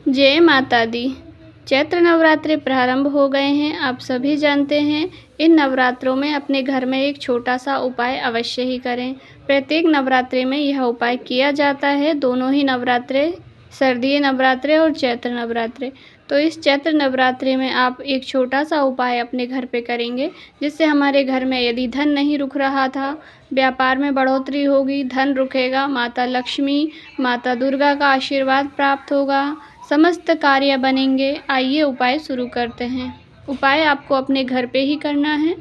जय माता दी। चैत्र नवरात्रि प्रारंभ हो गए हैं। आप सभी जानते हैं इन नवरात्रों में अपने घर में एक छोटा सा उपाय अवश्य ही करें। प्रत्येक नवरात्रि में यह उपाय किया जाता है, दोनों ही नवरात्रे, शारदीय नवरात्रे और चैत्र नवरात्रे। तो इस चैत्र नवरात्रि में आप एक छोटा सा उपाय अपने घर पे करेंगे, जिससे हमारे घर में यदि धन नहीं रुक रहा था, व्यापार में बढ़ोतरी होगी, धन रुकेगा, माता लक्ष्मी, माता दुर्गा का आशीर्वाद प्राप्त होगा, समस्त कार्य बनेंगे। आइए उपाय शुरू करते हैं। उपाय आपको अपने घर पे ही करना है।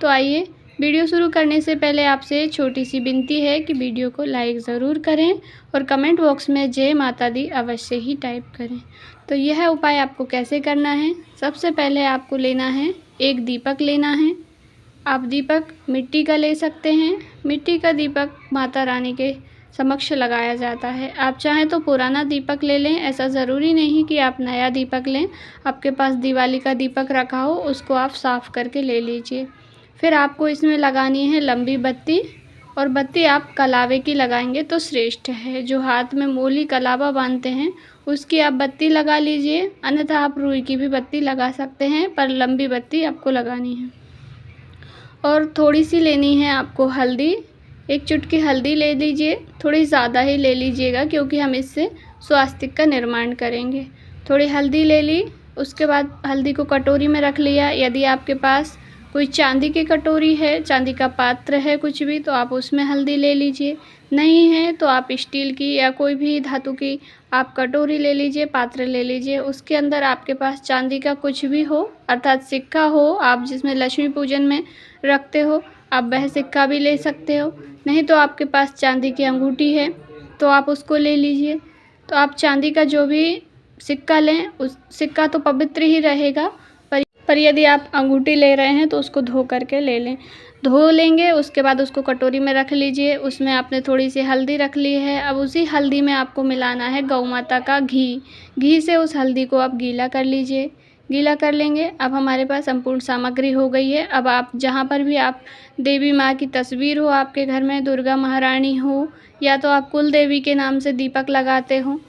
तो आइए, वीडियो शुरू करने से पहले आपसे छोटी सी विनती है कि वीडियो को लाइक ज़रूर करें और कमेंट बॉक्स में जय माता दी अवश्य ही टाइप करें। तो यह उपाय आपको कैसे करना है? सबसे पहले आपको लेना है, एक दीपक लेना है। आप दीपक मिट्टी का ले सकते हैं। मिट्टी का दीपक माता रानी के समक्ष लगाया जाता है। आप चाहें तो पुराना दीपक ले लें, ऐसा ज़रूरी नहीं कि आप नया दीपक लें। आपके पास दिवाली का दीपक रखा हो, उसको आप साफ़ करके ले लीजिए। फिर आपको इसमें लगानी है लंबी बत्ती, और बत्ती आप कलावे की लगाएंगे तो श्रेष्ठ है। जो हाथ में मूली कलावा बांधते हैं उसकी आप बत्ती लगा लीजिए, अन्यथा आप रुई की भी बत्ती लगा सकते हैं, पर लंबी बत्ती आपको लगानी है। और थोड़ी सी लेनी है आपको हल्दी, एक चुटकी हल्दी ले लीजिए। थोड़ी ज़्यादा ही ले लीजिएगा क्योंकि हम इससे स्वास्तिक का निर्माण करेंगे। थोड़ी हल्दी ले ली, उसके बाद हल्दी को कटोरी में रख लिया। यदि आपके पास कोई चांदी की कटोरी है, चांदी का पात्र है कुछ भी, तो आप उसमें हल्दी ले लीजिए। नहीं है तो आप स्टील की या कोई भी धातु की आप कटोरी ले लीजिए, पात्र ले लीजिए। उसके अंदर आपके पास चांदी का कुछ भी हो, अर्थात सिक्का हो, आप जिसमें लक्ष्मी पूजन में रखते हो, आप वह सिक्का भी ले सकते हो। नहीं तो आपके पास चांदी की अंगूठी है तो आप उसको ले लीजिए। तो आप चांदी का जो भी सिक्का लें, उस सिक्का तो पवित्र ही रहेगा, पर यदि आप अंगूठी ले रहे हैं तो उसको धो करके ले लें। धो लेंगे, उसके बाद उसको कटोरी में रख लीजिए। उसमें आपने थोड़ी सी हल्दी रख ली है। अब उसी हल्दी में आपको मिलाना है गौ माता का घी। घी से उस हल्दी को आप गीला कर लीजिए। गीला कर लेंगे। अब हमारे पास संपूर्ण सामग्री हो गई है। अब आप जहाँ पर भी आप देवी माँ की तस्वीर हो आपके घर में, दुर्गा महारानी हो, या तो आप कुल देवी के नाम से दीपक लगाते हो,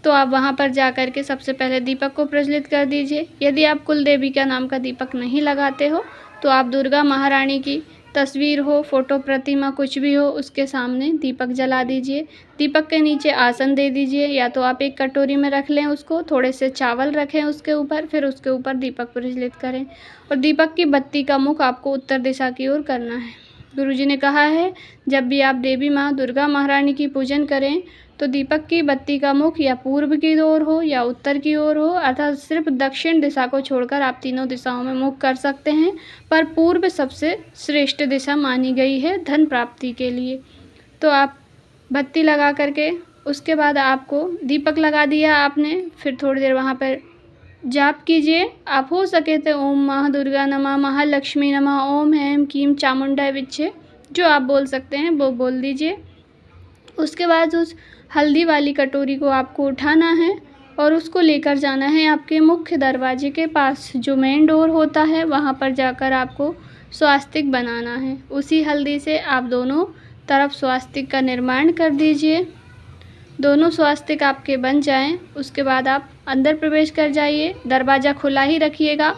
तो आप वहाँ पर जा कर के सबसे पहले दीपक को प्रज्वलित कर दीजिए। यदि आप कुल देवी का नाम का दीपक नहीं लगाते हो तो आप दुर्गा महारानी की तस्वीर हो, फोटो, प्रतिमा कुछ भी हो, उसके सामने दीपक जला दीजिए। दीपक के नीचे आसन दे दीजिए, या तो आप एक कटोरी में रख लें उसको, थोड़े से चावल रखें उसके ऊपर, फिर उसके ऊपर दीपक प्रज्वलित करें। और दीपक की बत्ती का मुख आपको उत्तर दिशा की ओर करना है। गुरुजी ने कहा है, जब भी आप देवी माँ दुर्गा महारानी की पूजन करें तो दीपक की बत्ती का मुख या पूर्व की ओर हो या उत्तर की ओर हो, अर्थात सिर्फ दक्षिण दिशा को छोड़कर आप तीनों दिशाओं में मुख कर सकते हैं, पर पूर्व सबसे श्रेष्ठ दिशा मानी गई है धन प्राप्ति के लिए। तो आप बत्ती लगा करके, उसके बाद आपको दीपक लगा दिया आपने, फिर थोड़ी देर वहाँ पर जाप कीजिए। आप हो सके तो ओम महादुर्गा नमः, महालक्ष्मी नमः, ओम ऐं क्लीं चामुंडा विच्चे, जो आप बोल सकते हैं वो बोल दीजिए। उसके बाद उस हल्दी वाली कटोरी को आपको उठाना है और उसको लेकर जाना है आपके मुख्य दरवाजे के पास, जो मेन डोर होता है, वहाँ पर जाकर आपको स्वास्तिक बनाना है। उसी हल्दी से आप दोनों तरफ स्वास्तिक का निर्माण कर दीजिए। दोनों स्वास्तिक आपके बन जाएं, उसके बाद आप अंदर प्रवेश कर जाइए। दरवाज़ा खुला ही रखिएगा,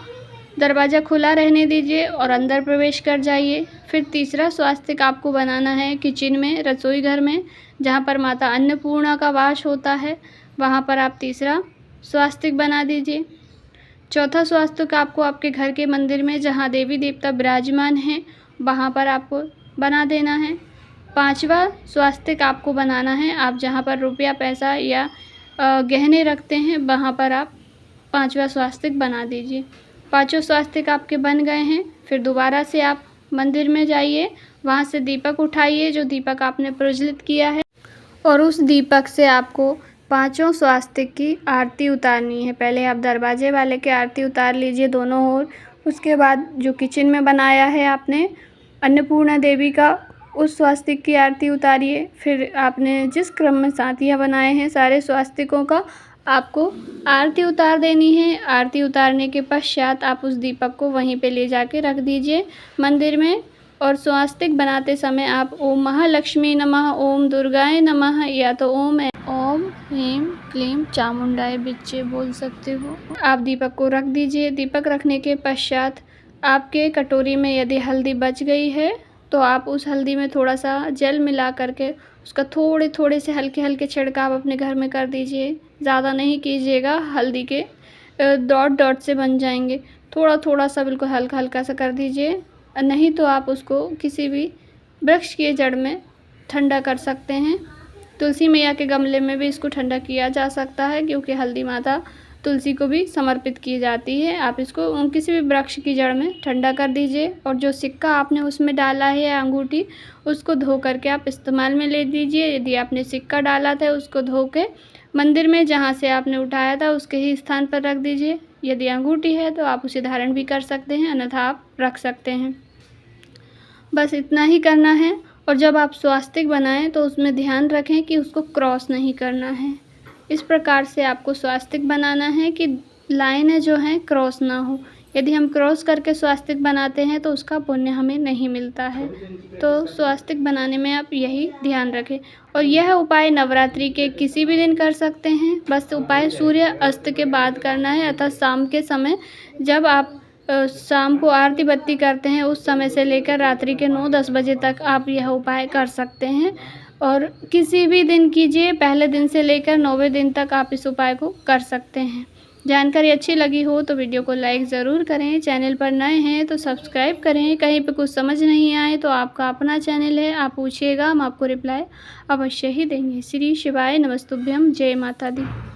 दरवाज़ा खुला रहने दीजिए और अंदर प्रवेश कर जाइए। फिर तीसरा स्वास्तिक आपको बनाना है किचन में, रसोई घर में, जहाँ पर माता अन्नपूर्णा का वास होता है, वहाँ पर आप तीसरा स्वास्तिक बना दीजिए। चौथा स्वास्तिक आपको आपके घर के मंदिर में, जहाँ देवी देवता विराजमान हैं, वहाँ पर आपको बना देना है। पांचवा स्वास्तिक आपको बनाना है आप जहाँ पर रुपया, पैसा या गहने रखते हैं, वहाँ पर आप पांचवा स्वास्तिक बना दीजिए। पांचों स्वास्तिक आपके बन गए हैं। फिर दोबारा से आप मंदिर में जाइए, वहाँ से दीपक उठाइए, जो दीपक आपने प्रज्वलित किया है, और उस दीपक से आपको पांचों स्वास्तिक की आरती उतारनी है। पहले आप दरवाजे वाले की आरती उतार लीजिए दोनों ओर। उसके बाद जो किचन में बनाया है आपने अन्नपूर्णा देवी का, उस स्वास्तिक की आरती उतारिए। फिर आपने जिस क्रम में साथियाँ बनाए हैं सारे स्वास्तिकों का, आपको आरती उतार देनी है। आरती उतारने के पश्चात आप उस दीपक को वहीं पे ले जाके रख दीजिए मंदिर में। और स्वास्तिक बनाते समय आप ओम महालक्ष्मी नमः, ओम दुर्गाय नमः, या तो ओम ओम ह्रीं क्लीं चामुंडाय विच्चे बोल सकते हो। आप दीपक को रख दीजिए। दीपक रखने के पश्चात आपके कटोरी में यदि हल्दी बच गई है तो आप उस हल्दी में थोड़ा सा जल मिला करके उसका थोड़े थोड़े से हल्के हल्के छिड़काव अपने घर में कर दीजिए। ज़्यादा नहीं कीजिएगा, हल्दी के डॉट डॉट से बन जाएंगे। थोड़ा थोड़ा सा बिल्कुल हल्का हल्का सा कर दीजिए। नहीं तो आप उसको किसी भी वृक्ष की जड़ में ठंडा कर सकते हैं। तुलसी मैया के गमले में भी इसको ठंडा किया जा सकता है, क्योंकि हल्दी माता तुलसी को भी समर्पित की जाती है। आप इसको किसी भी वृक्ष की जड़ में ठंडा कर दीजिए और जो सिक्का आपने उसमें डाला है या अंगूठी, उसको धो करके आप इस्तेमाल में ले दीजिए। यदि आपने सिक्का डाला था उसको धो के मंदिर में जहाँ से आपने उठाया था उसके ही स्थान पर रख दीजिए। यदि अंगूठी है तो आप उसे धारण भी कर सकते हैं, अन्यथा आप रख सकते हैं। बस इतना ही करना है। और जब आप स्वास्तिक बनाएं तो उसमें ध्यान रखें कि उसको क्रॉस नहीं करना है। इस प्रकार से आपको स्वास्तिक बनाना है कि लाइनें जो हैं क्रॉस ना हो। यदि हम क्रॉस करके स्वास्तिक बनाते हैं तो उसका पुण्य हमें नहीं मिलता है। तो स्वास्तिक बनाने में आप यही ध्यान रखें। और यह उपाय नवरात्रि के किसी भी दिन कर सकते हैं। बस उपाय सूर्य अस्त के बाद करना है, अर्थात शाम के समय। जब आप शाम को आरती बत्ती करते हैं उस समय से लेकर रात्रि के 9-10 बजे तक आप यह उपाय कर सकते हैं। और किसी भी दिन कीजिए, पहले दिन से लेकर 9वें दिन तक आप इस उपाय को कर सकते हैं। जानकारी अच्छी लगी हो तो वीडियो को लाइक ज़रूर करें। चैनल पर नए हैं तो सब्सक्राइब करें। कहीं पे कुछ समझ नहीं आए तो आपका अपना चैनल है, आप पूछिएगा, हम आपको रिप्लाई अवश्य ही देंगे। श्री शिवाय नमस्तुभ्यम। जय माता दी।